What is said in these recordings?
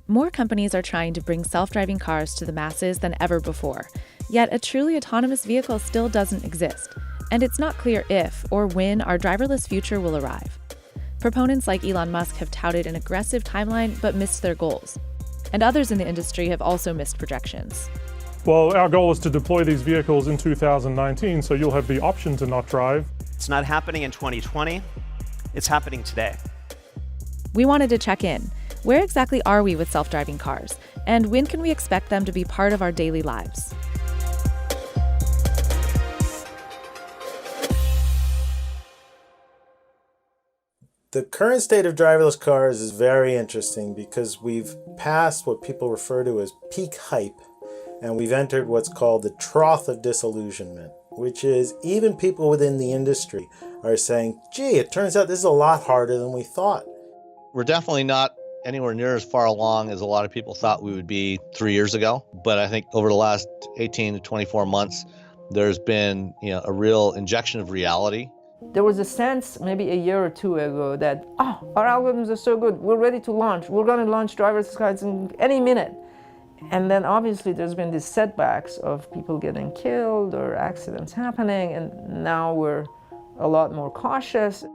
More companies are trying to bring self-driving cars to the masses than ever before, yet a truly autonomous vehicle still doesn't exist, and it's not clear if or when our driverless future will arrive. Proponents like Elon Musk have touted an aggressive timeline but missed their goals, and others in the industry have also missed projections. Well, our goal is to deploy these vehicles in 2019, so you'll have the option to not drive. It's not happening in 2020, it's happening today. We wanted to check in. Where exactly are we with self-driving cars? And when can we expect them to be part of our daily lives? The current state of driverless cars is very interesting because we've passed what people refer to as peak hype, and we've entered what's called the trough of disillusionment, which is even people within the industry are saying, gee, it turns out this is a lot harder than we thought. We're definitely not anywhere near as far along as a lot of people thought we would be 3 years ago. But I think over the last 18 to 24 months, there's been a real injection of reality. There was a sense maybe a year or two ago that, our algorithms are so good, we're ready to launch. We're going to launch driverless cars in any minute. And then obviously there's been these setbacks of people getting killed or accidents happening, and now we're a lot more cautious.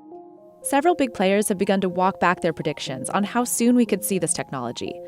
Several big players have begun to walk back their predictions on how soon we could see this technology.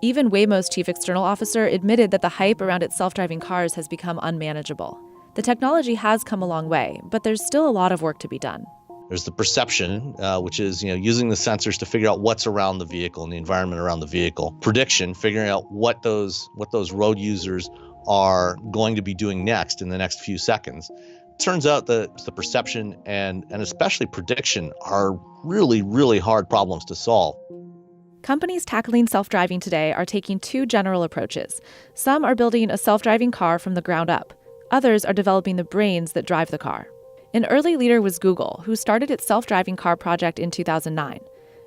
Even Waymo's chief external officer admitted that the hype around its self-driving cars has become unmanageable. The technology has come a long way, but there's still a lot of work to be done. There's the perception, which is using the sensors to figure out what's around the vehicle and the environment around the vehicle. Prediction, figuring out what those road users are going to be doing next in the next few seconds. Turns out that the perception and especially prediction are really, really hard problems to solve. Companies tackling self-driving today are taking two general approaches. Some are building a self-driving car from the ground up. Others are developing the brains that drive the car. An early leader was Google, who started its self-driving car project in 2009.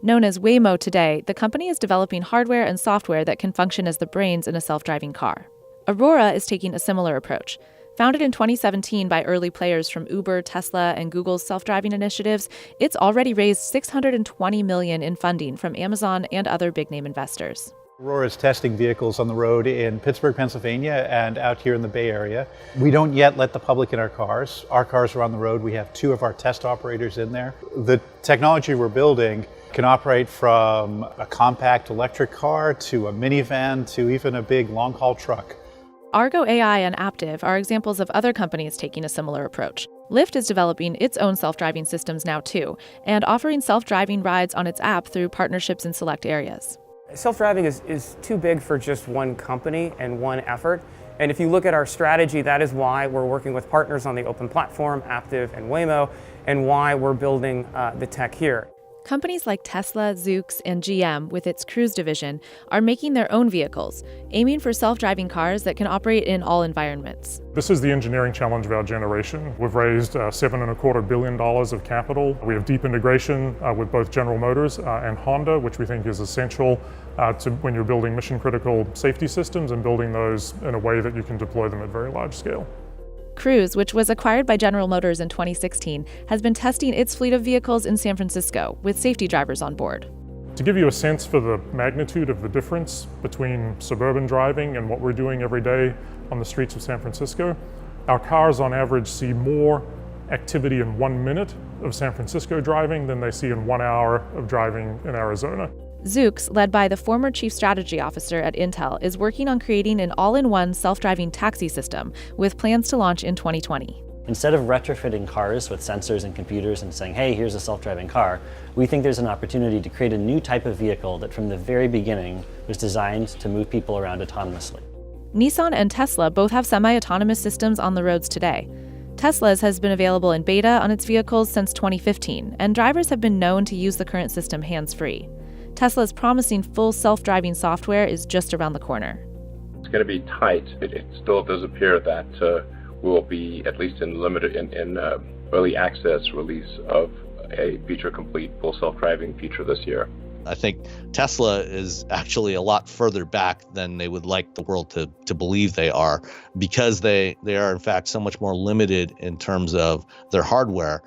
Known as Waymo today, the company is developing hardware and software that can function as the brains in a self-driving car. Aurora is taking a similar approach. Founded in 2017 by early players from Uber, Tesla, and Google's self-driving initiatives, it's already raised $620 million in funding from Amazon and other big-name investors. Aurora is testing vehicles on the road in Pittsburgh, Pennsylvania, and out here in the Bay Area. We don't yet let the public in our cars. Our cars are on the road. We have 2 of our test operators in there. The technology we're building can operate from a compact electric car to a minivan to even a big long-haul truck. Argo AI and Aptiv are examples of other companies taking a similar approach. Lyft is developing its own self-driving systems now too, and offering self-driving rides on its app through partnerships in select areas. Self-driving is too big for just one company and one effort. And if you look at our strategy, that is why we're working with partners on the open platform, Aptiv and Waymo, and why we're building the tech here. Companies like Tesla, Zoox, and GM, with its Cruise division, are making their own vehicles, aiming for self-driving cars that can operate in all environments. This is the engineering challenge of our generation. We've raised $7.25 billion of capital. We have deep integration with both General Motors and Honda, which we think is essential to when you're building mission-critical safety systems and building those in a way that you can deploy them at very large scale. Cruise, which was acquired by General Motors in 2016, has been testing its fleet of vehicles in San Francisco with safety drivers on board. To give you a sense for the magnitude of the difference between suburban driving and what we're doing every day on the streets of San Francisco, our cars on average see more activity in 1 minute of San Francisco driving than they see in 1 hour of driving in Arizona. Zoox, led by the former chief strategy officer at Intel, is working on creating an all-in-one self-driving taxi system with plans to launch in 2020. Instead of retrofitting cars with sensors and computers and saying, hey, here's a self-driving car, we think there's an opportunity to create a new type of vehicle that from the very beginning was designed to move people around autonomously. Nissan and Tesla both have semi-autonomous systems on the roads today. Tesla's has been available in beta on its vehicles since 2015, and drivers have been known to use the current system hands-free. Tesla's promising full self-driving software is just around the corner. It's going to be tight. It still does appear that we will be, at least in limited in early access release of a feature-complete full self-driving feature this year. I think Tesla is actually a lot further back than they would like the world to believe they are, because they are in fact so much more limited in terms of their hardware.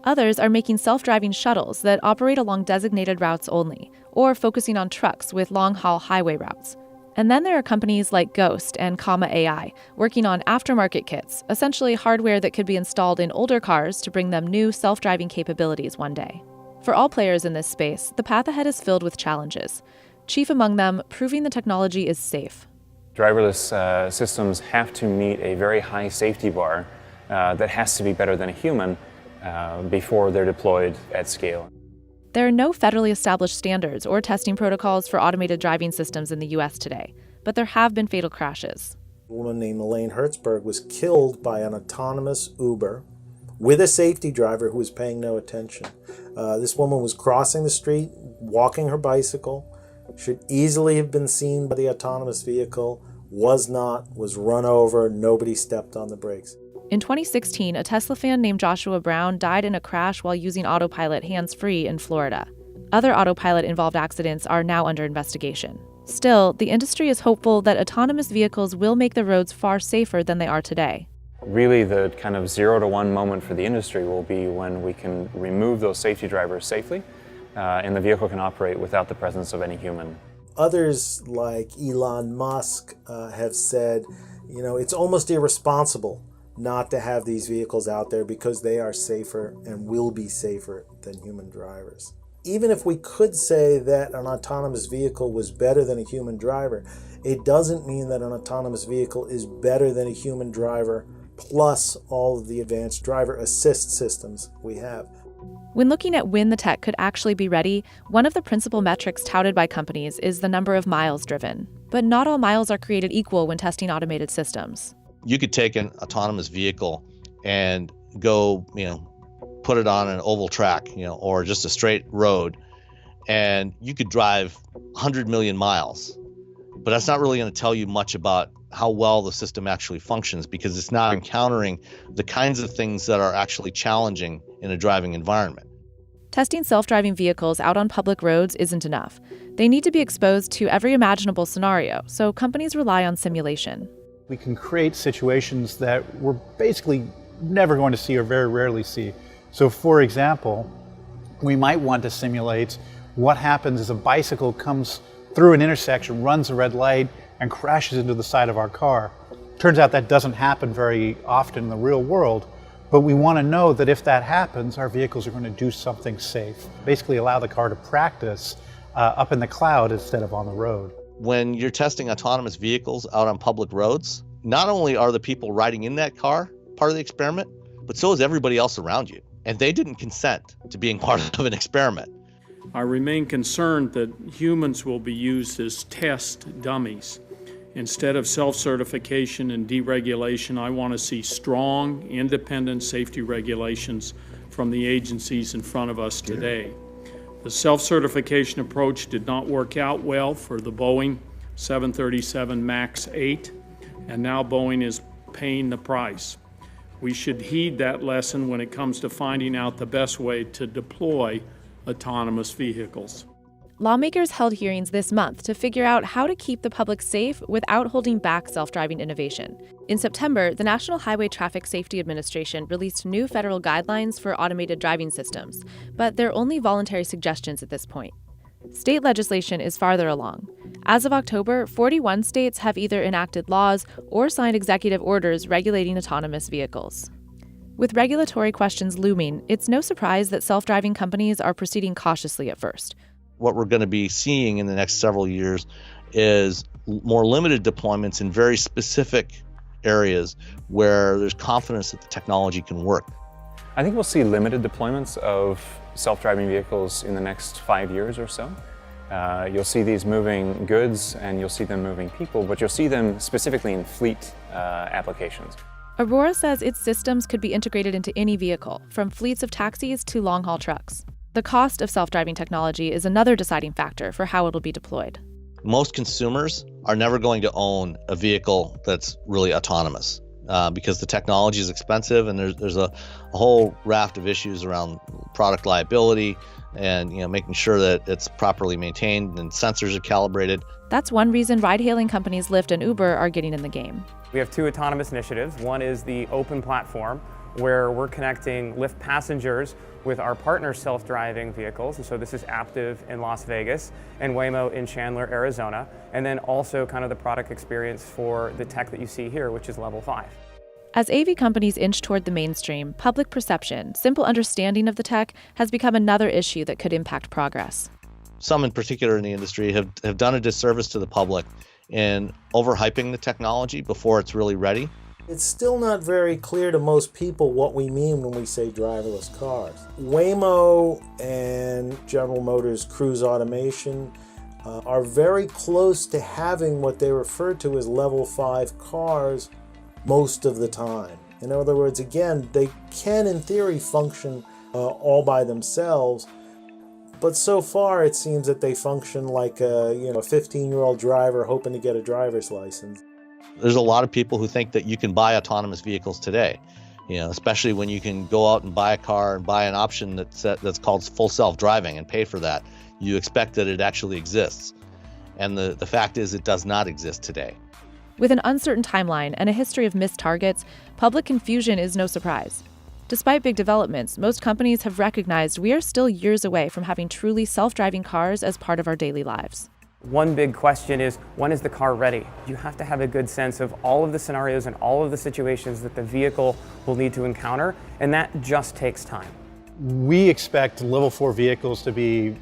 Others are making self-driving shuttles that operate along designated routes only, or focusing on trucks with long-haul highway routes. And then there are companies like Ghost and Comma AI, working on aftermarket kits, essentially hardware that could be installed in older cars to bring them new self-driving capabilities one day. For all players in this space, the path ahead is filled with challenges. Chief among them, proving the technology is safe. Driverless systems have to meet a very high safety bar that has to be better than a human before they're deployed at scale. There are no federally established standards or testing protocols for automated driving systems in the U.S. today, but there have been fatal crashes. A woman named Elaine Hertzberg was killed by an autonomous Uber with a safety driver who was paying no attention. This woman was crossing the street, walking her bicycle, should easily have been seen by the autonomous vehicle, was not, was run over, nobody stepped on the brakes. In 2016, a Tesla fan named Joshua Brown died in a crash while using autopilot hands-free in Florida. Other autopilot-involved accidents are now under investigation. Still, the industry is hopeful that autonomous vehicles will make the roads far safer than they are today. Really, the kind of 0 to 1 moment for the industry will be when we can remove those safety drivers safely and the vehicle can operate without the presence of any human. Others, like Elon Musk, have said, it's almost irresponsible not to have these vehicles out there because they are safer and will be safer than human drivers. Even if we could say that an autonomous vehicle was better than a human driver, it doesn't mean that an autonomous vehicle is better than a human driver plus all of the advanced driver assist systems we have. When looking at when the tech could actually be ready, one of the principal metrics touted by companies is the number of miles driven. But not all miles are created equal when testing automated systems. You could take an autonomous vehicle and go, put it on an oval track, or just a straight road, and you could drive 100 million miles. But that's not really going to tell you much about how well the system actually functions because it's not encountering the kinds of things that are actually challenging in a driving environment. Testing self-driving vehicles out on public roads isn't enough. They need to be exposed to every imaginable scenario, so companies rely on simulation. We can create situations that we're basically never going to see or very rarely see. So for example, we might want to simulate what happens as a bicycle comes through an intersection, runs a red light, and crashes into the side of our car. Turns out that doesn't happen very often in the real world, but we want to know that if that happens, our vehicles are going to do something safe. Basically allow the car to practice up in the cloud instead of on the road. When you're testing autonomous vehicles out on public roads, not only are the people riding in that car part of the experiment, but so is everybody else around you. And they didn't consent to being part of an experiment. I remain concerned that humans will be used as test dummies. Instead of self-certification and deregulation, I want to see strong, independent safety regulations from the agencies in front of us today. The self-certification approach did not work out well for the Boeing 737 MAX 8, and now Boeing is paying the price. We should heed that lesson when it comes to finding out the best way to deploy autonomous vehicles. Lawmakers held hearings this month to figure out how to keep the public safe without holding back self-driving innovation. In September, the National Highway Traffic Safety Administration released new federal guidelines for automated driving systems, but they're only voluntary suggestions at this point. State legislation is farther along. As of October, 41 states have either enacted laws or signed executive orders regulating autonomous vehicles. With regulatory questions looming, it's no surprise that self-driving companies are proceeding cautiously at first. What we're going to be seeing in the next several years is more limited deployments in very specific areas where there's confidence that the technology can work. I think we'll see limited deployments of self-driving vehicles in the next 5 years or so. You'll see these moving goods and you'll see them moving people, but you'll see them specifically in fleet applications. Aurora says its systems could be integrated into any vehicle, from fleets of taxis to long-haul trucks. The cost of self-driving technology is another deciding factor for how it'll be deployed. Most consumers are never going to own a vehicle that's really autonomous because the technology is expensive and there's a whole raft of issues around product liability and making sure that it's properly maintained and sensors are calibrated. That's one reason ride-hailing companies Lyft and Uber are getting in the game. We have two autonomous initiatives. One is the open platform, where we're connecting Lyft passengers with our partner self-driving vehicles. And so this is Aptiv in Las Vegas and Waymo in Chandler, Arizona. And then also kind of the product experience for the tech that you see here, which is level 5. As AV companies inch toward the mainstream, public perception, simple understanding of the tech, has become another issue that could impact progress. Some in particular in the industry have done a disservice to the public in overhyping the technology before it's really ready. It's still not very clear to most people what we mean when we say driverless cars. Waymo and General Motors Cruise Automation are very close to having what they refer to as level 5 cars most of the time. In other words, again, they can in theory function all by themselves, but so far it seems that they function like a 15-year-old driver hoping to get a driver's license. There's a lot of people who think that you can buy autonomous vehicles today, especially when you can go out and buy a car and buy an option that's called full self-driving and pay for that. You expect that it actually exists. And the fact is it does not exist today. With an uncertain timeline and a history of missed targets, public confusion is no surprise. Despite big developments, most companies have recognized we are still years away from having truly self-driving cars as part of our daily lives. One big question is, when is the car ready? You have to have a good sense of all of the scenarios and all of the situations that the vehicle will need to encounter, and that just takes time. We expect level 4 vehicles to be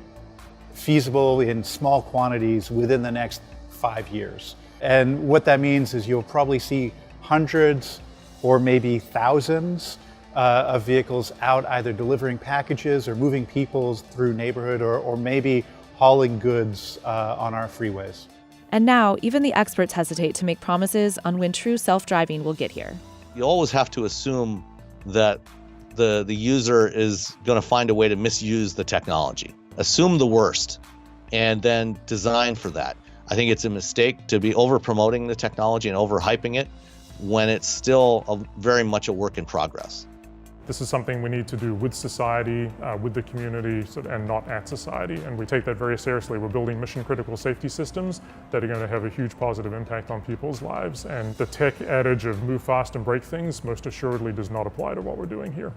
feasible in small quantities within the next 5 years. And what that means is you'll probably see hundreds or maybe thousands of vehicles out either delivering packages or moving people through neighborhood or maybe hauling goods on our freeways. And now, even the experts hesitate to make promises on when true self-driving will get here. You always have to assume that the user is going to find a way to misuse the technology. Assume the worst and then design for that. I think it's a mistake to be over-promoting the technology and over-hyping it when it's still very much a work in progress. This is something we need to do with society, with the community, and not at society, and we take that very seriously. We're building mission-critical safety systems that are going to have a huge positive impact on people's lives, and the tech adage of move fast and break things most assuredly does not apply to what we're doing here.